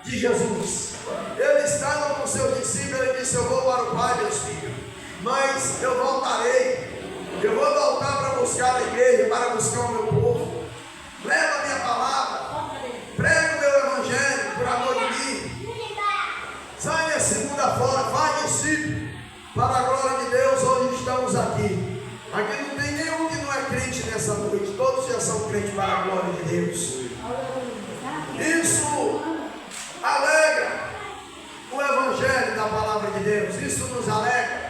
de Jesus. Ele estava com seus discípulos, ele disse: eu vou para o Pai, meus filhos, mas eu voltarei. Eu vou voltar para buscar a igreja, para buscar o meu povo. Leva a minha palavra, prega o meu evangelho por amor de mim. Sai nesse mundo afora, faz discípulo para a glória de Deus. Hoje estamos aqui. Aqui não tem nenhum que não é crente nessa noite. Todos já são crentes para a glória de Deus. Isso alegra o evangelho da palavra de Deus. Isso nos alegra.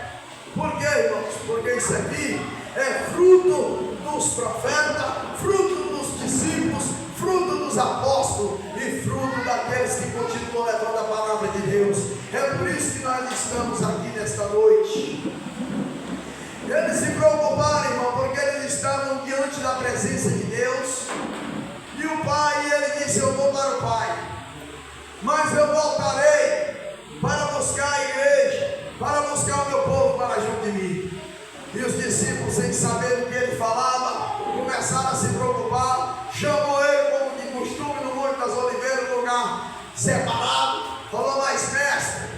Por quê, irmãos? Porque isso aqui é fruto dos profetas, fruto dos discípulos, fruto dos apóstolos e fruto daqueles que continuam levando a palavra de Deus. É por isso que nós estamos aqui nesta noite. Eles se preocuparam, irmão, porque eles estavam diante da presença de Deus. E o Pai, ele disse: eu vou para o Pai, mas eu voltarei para buscar a igreja, para buscar o meu povo para junto de mim. E os discípulos, sem saber o que ele falava, começaram a se preocupar. Chamou ele, como de costume, no Monte das Oliveiras, um lugar separado. Falou: mas mestre,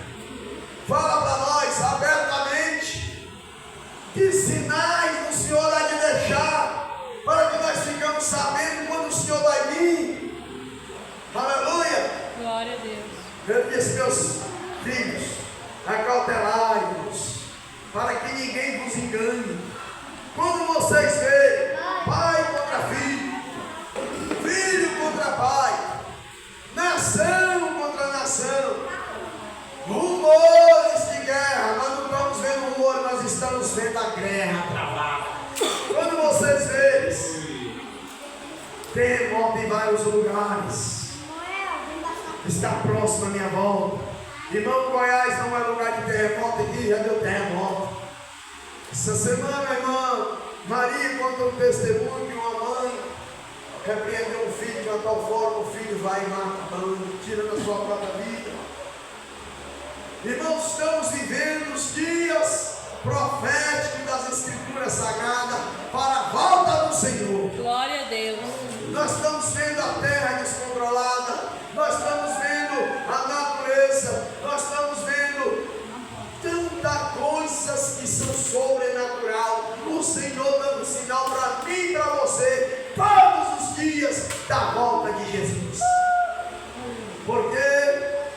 fala para nós abertamente que sinais o Senhor há de deixar, para que nós ficamos sabendo quando o Senhor vai vir. Aleluia! Glória a Deus. Ele disse: meus filhos, acautelai-vos, para que ninguém vos engane. Quando vocês verem pai contra filho, filho contra pai, nação contra nação, rumores de guerra. Nós não estamos vendo rumores, nós estamos vendo a guerra travada. Quando vocês verem terremoto em vários lugares, está próximo a minha volta. Irmão, Goiás não é lugar de terremoto, aqui já deu terremoto. Essa semana, irmã Maria conta um testemunho de uma mãe repreendeu um filho de uma tal forma, o filho vai matando, tirando a sua própria vida. Irmãos, estamos vivendo os dias proféticos das Escrituras Sagradas para a volta do Senhor. Glória a Deus. Nós estamos vendo a terra descontrolada, nós estamos vendo a natureza, nós estamos vendo tantas coisas que são sobrenatural. O Senhor dando sinal para mim e para você todos os dias da volta de Jesus. Porque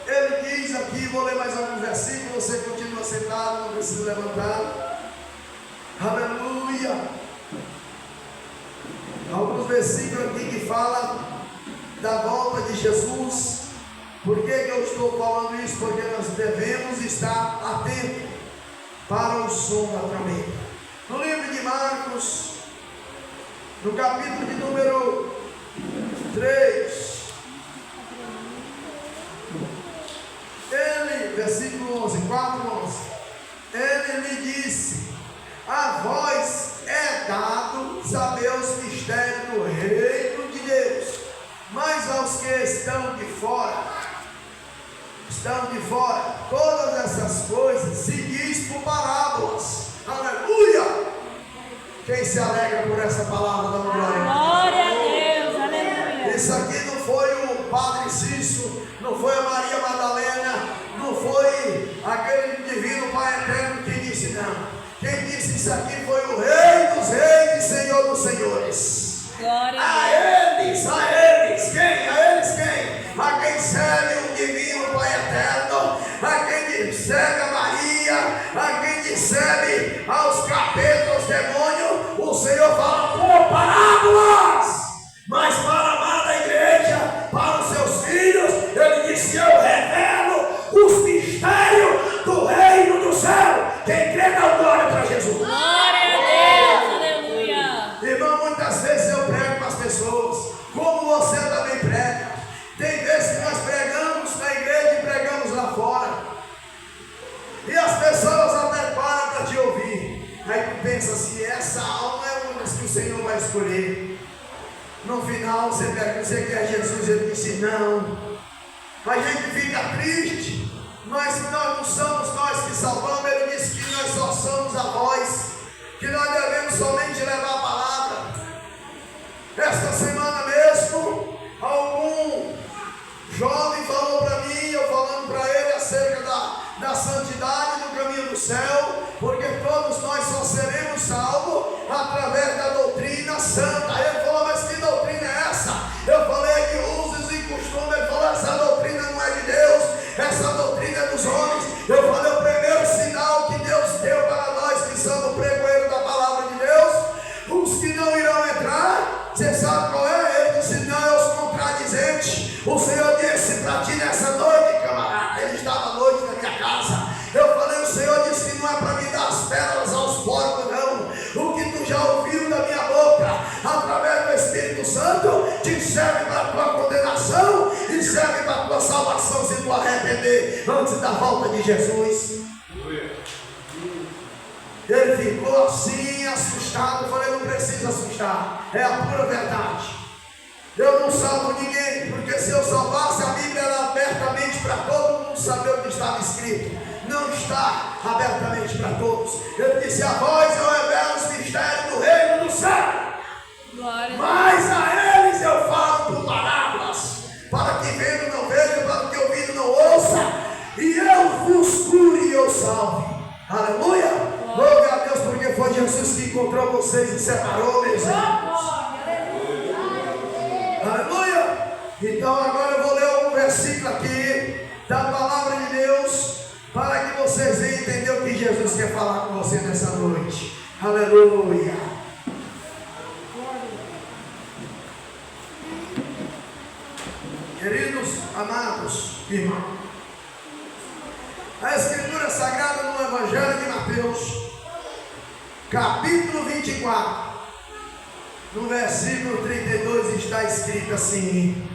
ele diz aqui, vou ler mais alguns versículos, você continua sentado, não precisa levantar. Aleluia. Alguns versículos aqui que falam da volta de Jesus. Por que eu estou falando isso? Porque nós devemos estar atentos para o som da trombeta. No livro de Marcos, no capítulo de número 3, ele, versículo 11, 4:11, ele lhe disse: a vós é dado saber os mistérios do reino de Deus, mas aos que estão de fora, todas essas coisas se diz por parábolas. Aleluia! Quem se alegra por essa palavra da glória? Glória a Deus, aleluia. Isso aqui não foi o Padre Cício, não foi a Maria Madalena, não foi aquele divino Pai Eterno que disse, não. Quem disse isso aqui foi o Rei dos Reis e Senhor dos Senhores. Glória A eles, quem? A eles quem? A quem serve o divino Pai Eterno, a quem serve a Maria, a quem serve aos capetas, aos demônios, o Senhor fala por parábolas, mas para a amada igreja, para os seus filhos, ele disse: eu revelo os mistérios do reino do céu. Quem crê dá glória para Jesus. Glória a Deus, aleluia. Irmão, muitas vezes eu prego para as pessoas, como você também prega. Tem vezes que nós pregamos na igreja e pregamos lá fora, e as pessoas até param para te ouvir. Aí tu pensa assim: essa alma é uma que o Senhor vai escolher. No final você pergunta: você quer Jesus? Ele disse: não. A gente fica triste, mas nós não somos nós que salvamos. Ele disse que nós só somos a voz, que nós devemos somente levar a palavra. Esta semana mesmo, algum jovem falou para mim da santidade, do caminho do céu, porque todos nós só seremos salvos através da doutrina santa. Aí ele falou, mas que doutrina é essa? Eu falei que usos e costumes. Ele falou, essa doutrina não é de Deus, essa doutrina é dos homens. Eu falei, o primeiro sinal que Deus deu para nós que somos pregoeiros da palavra de Deus, os que não irão entrar, você sabe qual é? Ele disse, não, é os contradizentes. O Senhor disse para ti nessa noite, camarada, ele estava à noite na minha casa. Eu falei, o Senhor disse que não é para me dar as pérolas aos porcos, não. O que tu já ouviu da minha boca, através do Espírito Santo, te serve para a tua condenação e serve para a tua salvação se tu arrepender antes da volta de Jesus. Ele ficou assim, assustado. Eu falei, não precisa assustar, é a pura verdade. Eu não salvo ninguém, porque se eu salvasse, a Bíblia era abertamente para todo mundo saber o que estava escrito. Não está abertamente para todos. Ele disse, a vós eu revelo os mistérios do reino do céu. Glória. Mas a eles eu falo por parábolas, para que vendo não veja, para que ouvindo não ouça, e eu vos cure e eu salve. Aleluia! Glória a Deus, porque foi Jesus que encontrou vocês e separou, meus irmãos. Aleluia! Então agora eu vou ler um versículo aqui da palavra de Deus, para que vocês venham entender o que Jesus quer falar com você nessa noite. Aleluia! Queridos, amados irmãos, a Escritura Sagrada no Evangelho de Mateus, capítulo 24, no versículo 32 está escrito assim: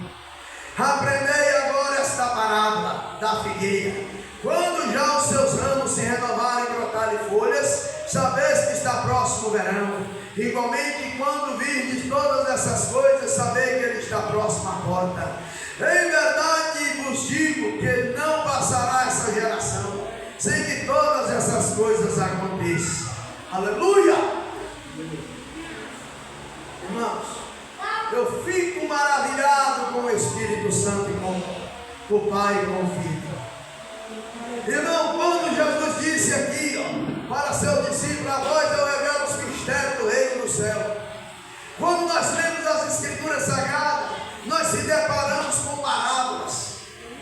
aprendei agora esta parábola da figueira. Quando já os seus ramos se renovarem e brotarem folhas, sabeis que está próximo o verão. Igualmente, quando virdes todas essas coisas, sabei que ele está próximo à porta. Em verdade vos digo que não passará essa geração sem que todas essas coisas aconteçam. Aleluia! Irmãos, eu fico maravilhado com o Espírito Santo e com o Pai e com o Filho. Irmão, quando Jesus disse aqui, para seus discípulos, a vós eu revelo os mistérios do reino do céu. Quando nós lemos as Escrituras Sagradas, nós se deparamos com parábolas.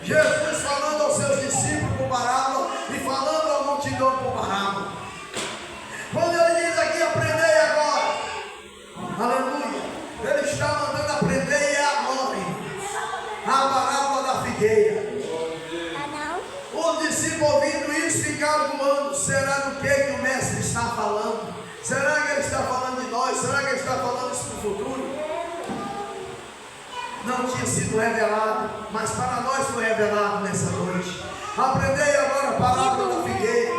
Jesus falando aos seus discípulos por parábola e falando à multidão por parábola. Quando ele diz aqui, aprendei agora, aleluia, ele está mandando aprender e agora, a parábola da figueira. Os discípulos ouvindo isso ficaram voando. Será do que o mestre está falando? Será que ele está falando de nós? Será que ele está falando isso para o futuro? Não tinha sido revelado, mas para nós foi revelado nessa noite. Aprendei agora a parábola da figueira.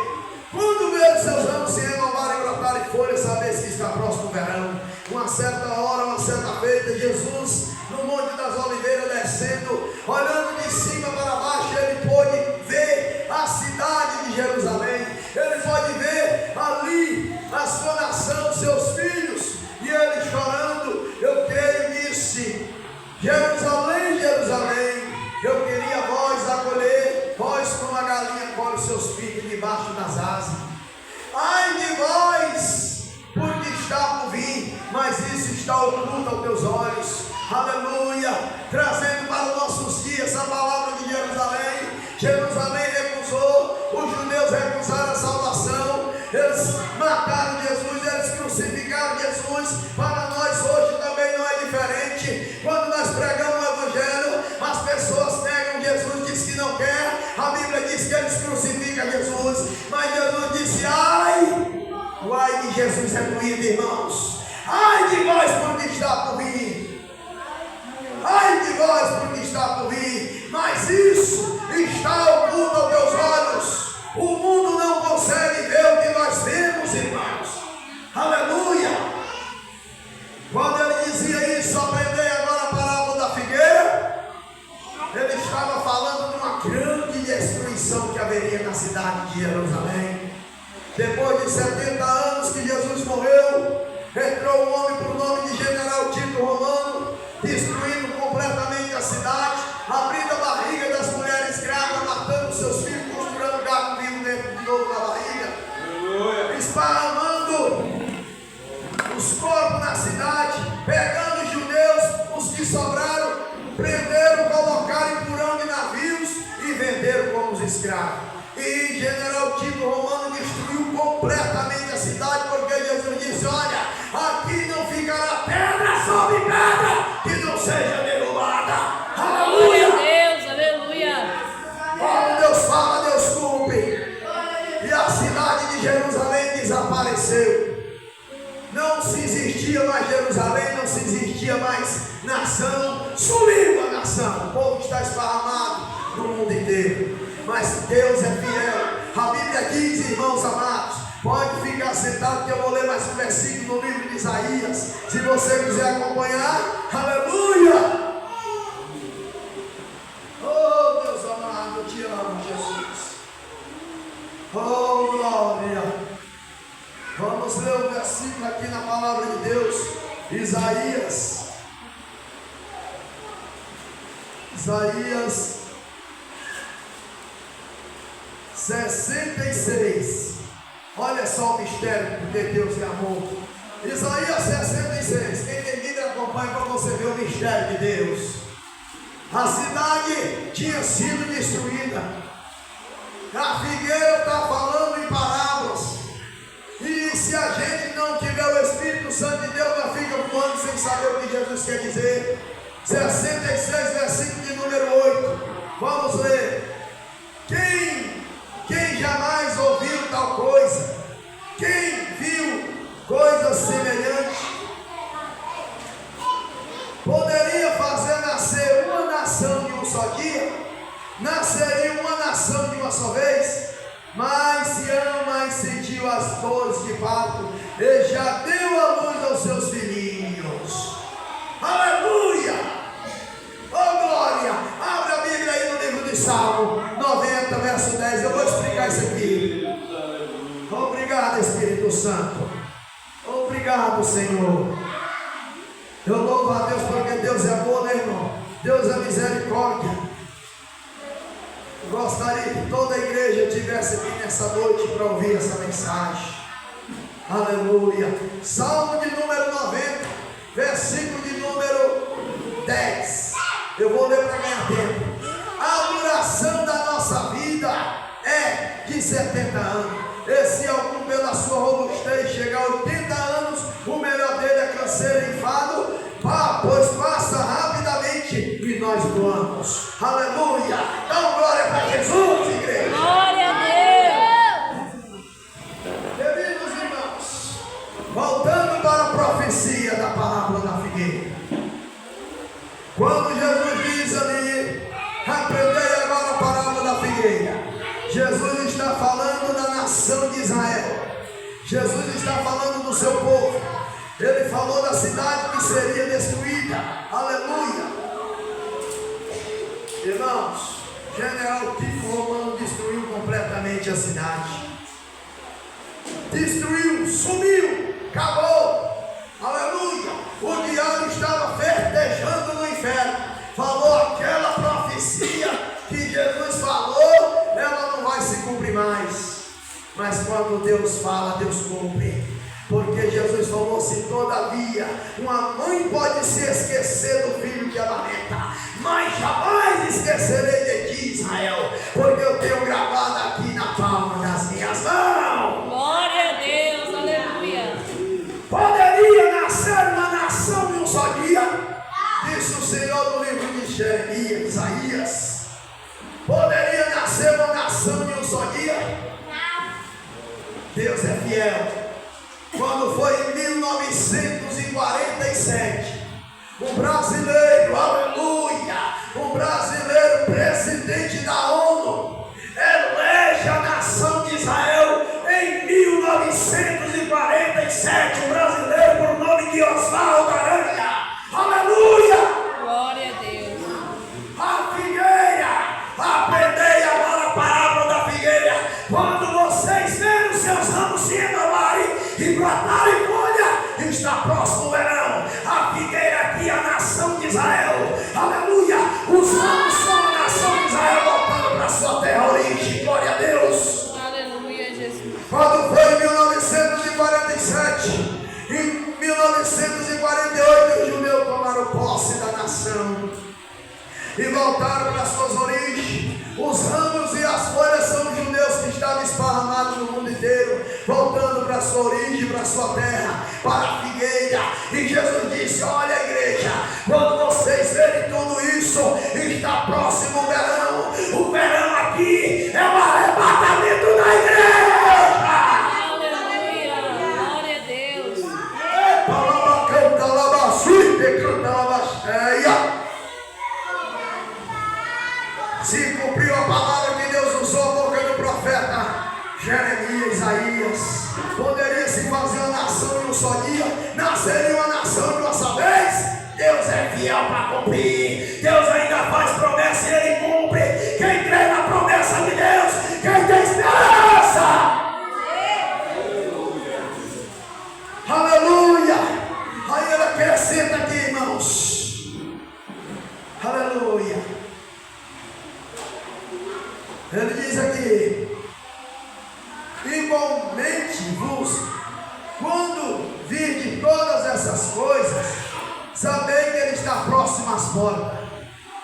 Quando ver os seus ramos se renovarem e brotarem folhas, sabeis que está próximo o verão. Uma certa hora, uma certa feita, Jesus no Monte das Oliveiras descendo, olhando de cima para baixo, ele pôde ver a cidade de Jerusalém. Ele pode ver ali a sua nação, seus filhos, e ele chorando, eu creio nisso. Jerusalém, Jerusalém, eu queria vós acolher, vós como a galinha colhe os seus filhos debaixo das asas. Ai de vós, porque está por vir, mas isso está oculto aos teus olhos. Aleluia, trazendo para os nossos dias a palavra de Jerusalém. Jerusalém recusou, os judeus recusaram a salvação, eles mataram Jesus, eles crucificaram Jesus. Para nós hoje também não é diferente. Quando nós pregamos o Evangelho, as pessoas negam Jesus, diz que não quer. A Bíblia diz que eles crucificam Jesus, mas Jesus disse, ai, o ai de Jesus é doído, irmãos. Ai de vós porque está por vir. Ai de vós porque está por vir. Mas isso está oculto aos teus olhos. O mundo não consegue ver o que nós vemos, irmãos. Aleluia. Quando ele dizia isso, aprendei agora a parábola da figueira, ele estava falando de uma grande destruição que haveria na cidade de Jerusalém. Depois de 70 anos que Jesus morreu, entrou um homem por nome de General Tito Romano, destruindo completamente a cidade, abrindo a barriga das mulheres grávidas, matando seus filhos, costurando gato esparramando os corpos na cidade, pegando os judeus, os que sobraram, prenderam, colocaram em porão de navios e venderam como os escravos. E general Tito Romano destruiu completamente a cidade, porque Jesus disse: olha, aqui não ficará pedra sobre pedra que não seja derrubada. Glória Aleluia! a Deus, aleluia. Quando Deus fala, Deus cumpre. E a cidade de Jerusalém desapareceu. Não se existia mais Jerusalém, não se existia mais nação. Sumiu a nação. O povo está esparramado no mundo inteiro. Mas Deus é fiel. A Bíblia diz, irmãos amados, pode ficar sentado que eu vou ler mais um versículo no livro de Isaías. Se você quiser acompanhar, aleluia! Oh Deus amado, eu te amo, Jesus. Oh glória! Vamos ler o versículo aqui na palavra de Deus. Isaías 66. Olha só o mistério, porque Deus é amor. Isaías 66. Quem tem Bíblia acompanha para você ver o mistério de Deus. A cidade tinha sido destruída. A figueira está falando em parábolas. E se a gente não tiver o Espírito Santo de Deus, nós ficamos voando sem saber o que Jesus quer dizer. 66, versículo de número 8. Vamos ler. Quem jamais ouviu tal coisa? Quem viu coisa semelhante? Poderia fazer nascer uma nação de um só dia? Nasceria uma nação de uma só vez? Mas se ama e sentiu as dores de parto, e já deu a luz aos seus filhinhos. Aleluia! Oh glória! Abre a Bíblia aí no livro de Salmo 90, verso 10. Eu vou explicar isso aqui. Obrigado, Espírito Santo. Obrigado, Senhor. Eu louvo a Deus porque Deus é amor, né, irmão? Deus é misericórdia. Gostaria que toda a igreja estivesse aqui nessa noite para ouvir essa mensagem. Aleluia. Salmo de número 90, versículo de número 10. Eu vou ler para ganhar tempo. A duração da nossa vida é de 70 anos. E se algum pela sua robustez chegar a 80 anos, o melhor dele é canseiro e enfado, pois passa rapidamente e nós voamos. Aleluia! Dá glória para Jesus, igreja. Glória a Deus. Queridos irmãos, voltando para a profecia da parábola da figueira. Quando Jesus diz ali, aprendei agora a parábola da figueira, Jesus está falando da nação de Israel. Jesus está falando do seu povo. Ele falou da cidade que seria destruída. Aleluia. Irmãos, general Tito Romano destruiu completamente a cidade. Destruiu, sumiu, acabou. Aleluia. O diabo estava festejando no inferno. Falou aquela profecia que Jesus falou, ela não vai se cumprir mais. Mas quando Deus fala, Deus cumpre. Porque Jesus falou assim: todavia, uma mãe pode se esquecer do filho que ela lamenta, mas jamais esquecerei de ti, Israel, porque eu tenho gravado aqui na palma das minhas mãos. Glória a Deus, aleluia. Poderia nascer uma nação em um só dia, disse o Senhor no livro de Jeremias, Isaías. Poderia nascer uma nação em um só dia? Deus é fiel. Quando foi em 1947, um brasileiro, aleluia, um brasileiro presidente da ONU, elege a nação de Israel em 1947, um brasileiro por nome de Oswaldo Aranha, aleluia! Glória a Deus. A figueira, aprendei agora a parábola da figueira. Quando vocês verem os seus ramos se renovarem e brotarem folha, está próximo o verão. A figueira aqui, a nação de Israel, aleluia. Os ramos são a nação voltaram para suas origens. Os ramos e as folhas são os judeus que estavam esparramados no mundo inteiro, voltando para sua origem, para sua terra, para a figueira. E Jesus disse: olha, igreja, quando vocês verem tudo isso, está próximo o verão. O verão aqui é o arrebatamento da igreja. Aleluia. Glória a Deus. Se cumpriu a palavra que Deus usou a boca do profeta Jeremias, Isaías. Poderia se fazer uma nação em um só dia, nasceria uma nação de uma só vez. Deus é fiel para cumprir. Deus ainda faz promessa e Ele cumpre. Quem crê na promessa de Deus, quem tem esperança. Aleluia. Aí Ele acrescenta aqui, irmãos. Aleluia. Ele diz aqui: igualmente vos, quando virdes todas essas coisas, sabei que Ele está próximo às portas.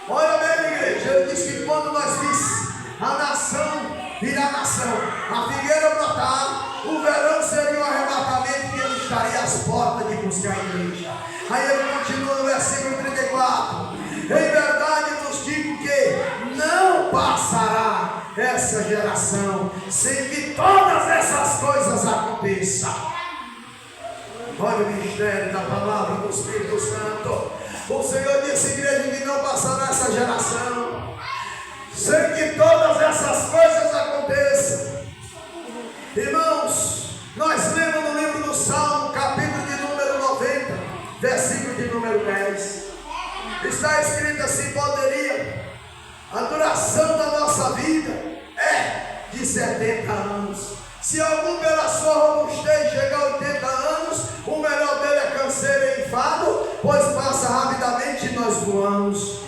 Olha bem, igreja, Ele diz que quando nós visse a nação virar nação, a figueira brotar, o verão seria um arrebatamento e Ele estaria às portas de buscar a igreja. Aí Ele continua no versículo 34: em verdade vos digo que não passará essa geração sem que todas essas coisas aconteçam. Olha o ministério da palavra do Espírito Santo. O Senhor disse, igreja, que não passará essa geração sem que todas essas coisas aconteçam. Irmãos, nós lemos no livro do Salmo, capítulo de número 90, versículo de número 10. Está escrito assim: poderia, a duração da nossa vida é de 70 anos. Se algum pela sua robustez chegar a 80 anos, o melhor dele é canseiro e enfado, pois passa rapidamente e nós voamos.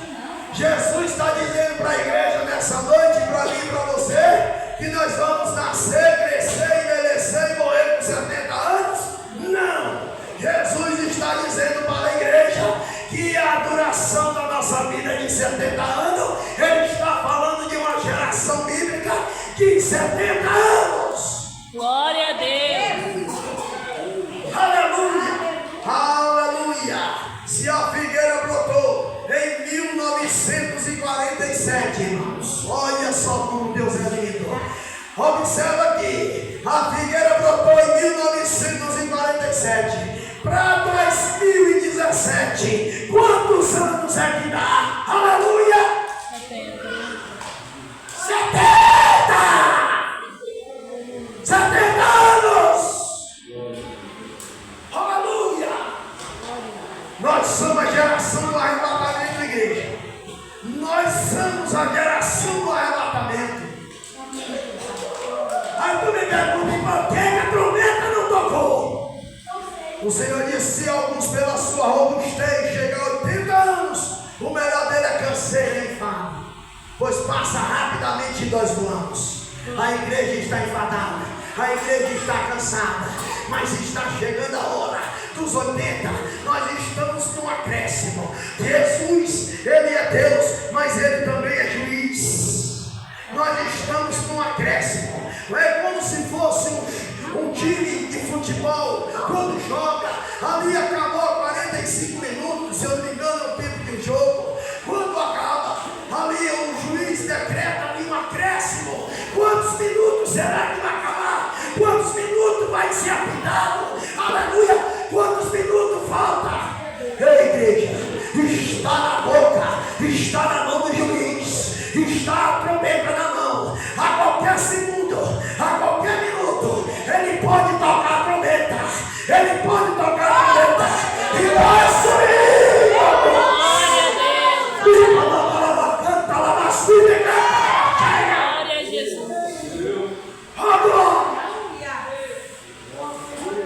Jesus está dizendo para a igreja nessa noite, para mim e para você, que nós vamos nascer, crescer, envelhecer e morrer com 70 anos? Não! Jesus está dizendo para a igreja que a duração da nossa vida é de 70 anos. Ele está falando de uma geração bíblica de 70 anos. Glória a Deus. Aleluia, aleluia. Se a figueira brotou em 1947, irmãos, olha só como Deus é lindo. Observa aqui, a figueira brotou em 1947. Para 2017, quantos anos é que dá? Aleluia! 70 anos! Aleluia! Nós somos a geração do arrebatamento, igreja. Nós somos a geração do arrebatamento. Aí tu me pergunta, por que a trombeta não tocou? O Senhor disse: se alguns pela sua robustez chegar a 80 anos, o melhor dele é canseiro e enfado, pois passa rapidamente e nós voamos. A igreja está enfadada, a igreja está cansada, mas está chegando a hora dos 80. Nós estamos num acréscimo. Jesus, Ele é Deus, mas Ele também é juiz. Nós estamos num acréscimo. É como se fosse um time de futebol, quando joga, ali acabou 45 minutos, se eu não me engano, é o tempo de jogo. Quando acaba, ali o juiz decreta ali um acréscimo. Quantos minutos será que vai acabar? Quantos minutos vai ser apitado? Aleluia! Quantos minutos falta? Ei, igreja, está na boca, está na mão do juiz, está a trombeta na mão. A qualquer segundo, a qualquer minuto, ele pode tocar a trombeta, ele pode tocar a trombeta, e nós subimos. Glória a Deus. Canta lá na sua. Glória a Jesus.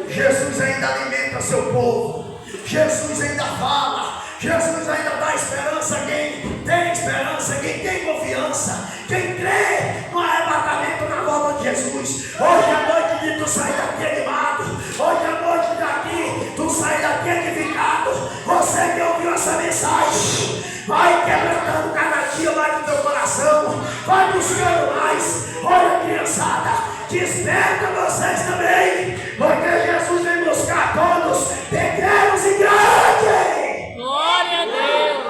Jesus ainda alimenta seu povo. Jesus ainda fala. Jesus ainda dá esperança a quem tem esperança, quem tem confiança, quem crê no arrebatamento na volta de Jesus. Hoje é noite de tu sair daqui animado. Hoje é noite daqui tu sair daqui edificado. Você que ouviu essa mensagem, vai quebrantando cada dia. dia mais no teu coração. Vai buscando mais. Olha, criançada, desperta vocês também, porque Jesus vem buscar todos, pequenos e grandes. Glória a Deus.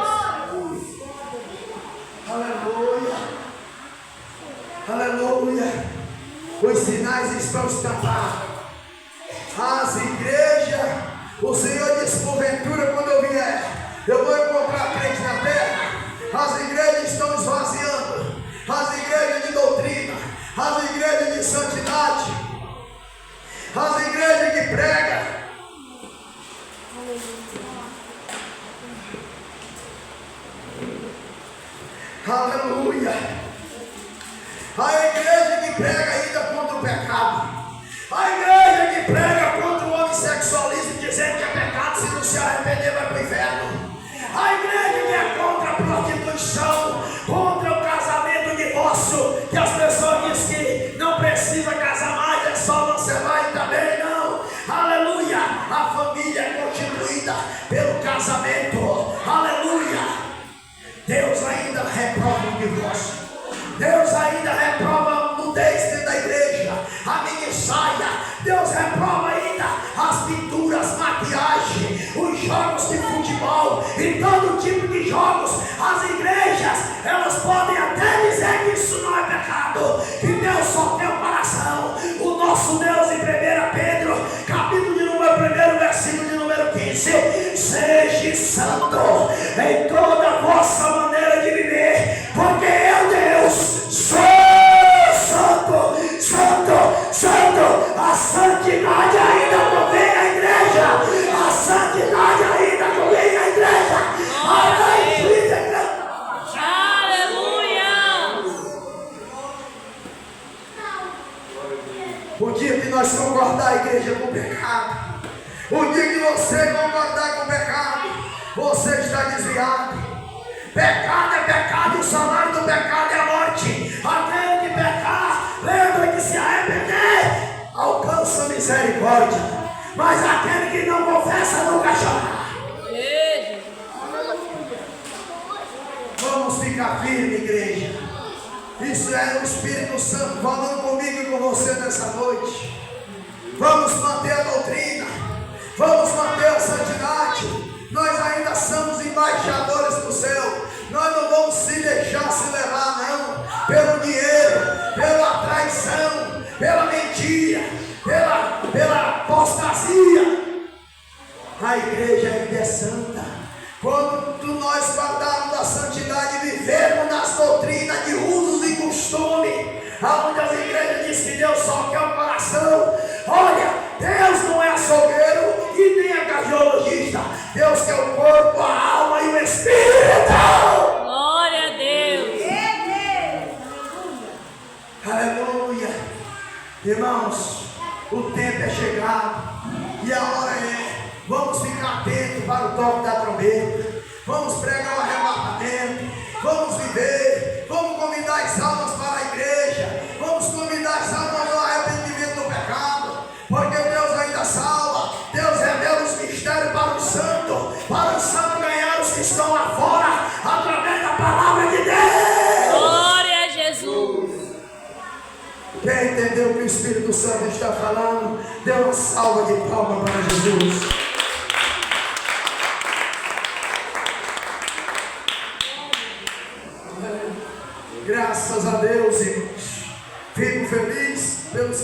Aleluia. Aleluia. Os sinais estão estampados. As igrejas, o Senhor disse, porventura, quando eu vier, eu vou encontrar crente na terra. As igrejas estão esvaziando. As igrejas de doutrina, as igrejas de santidade, as igrejas que pregam. Aleluia. A igreja que prega ainda contra o pecado. A igreja que prega contra o homossexualismo, dizendo que é pecado, se não se arrepender vai para o inferno. A igreja que é contra a prostituição, contra o casamento, o divórcio, que as pessoas dizem que não precisa casar mais, é só você vai também, não. Aleluia. A família é constituída pelo casamento. Aleluia. Deus ainda reprova o divórcio. Deus ainda reprova a nudez dentro da igreja, a mini saia. Deus reprova ainda as pinturas, maquiagem, os jogos de futebol e todo tipo de jogos. As igrejas, elas podem até dizer que isso não é pecado, que Deus só tem o coração. O nosso Deus, em 1 Pedro, capítulo de número 1, versículo de número 15: seja santo em toda a vossa maneira de viver, porque eu, Deus, sou santo, santo, santo. A santidade ainda convém à igreja. A santidade ainda convém à igreja. Aleluia. O dia que nós concordar a igreja com o pecado, o dia que você concordar com o pecado, você está desviado. Pecado é pecado, o salário do pecado é a morte. Aquele que pecar, lembra que se arrepender, alcança misericórdia. Mas aquele que não confessa nunca chora. Vamos ficar firmes, igreja. Isso é o Espírito Santo falando comigo e com você nessa noite. Vamos manter a doutrina. Vamos manter a santidade. Nós ainda somos embaixadores do céu. Nós não vamos se deixar se levar, não, pelo dinheiro, pela traição, pela mentira, pela apostasia. A igreja ainda é santa. Quando nós guardarmos a santidade e vivermos nas doutrinas de usos e costumes, aonde as igrejas dizem que Deus só quer o coração. Olha, Deus não é açougueiro e nem é cardiologista. Deus quer o corpo, a alma e o espírito. Glória a Deus. Aleluia. Irmãos, o tempo é chegado e a hora é. Vamos ficar atentos para o toque da trombeta. Vamos pregar o arrebatamento. Vamos viver. Vamos convidar as almas para a igreja. Vamos convidar as almas ao arrependimento do pecado. Porque Deus ainda salva. Deus revela os mistérios para os santos ganhar os que estão lá fora, através da palavra de Deus. Glória a Jesus. Quem entendeu o que o Espírito Santo está falando, dê uma salva de palmas para Jesus. Graças a Deus, irmãos. Fico feliz pelos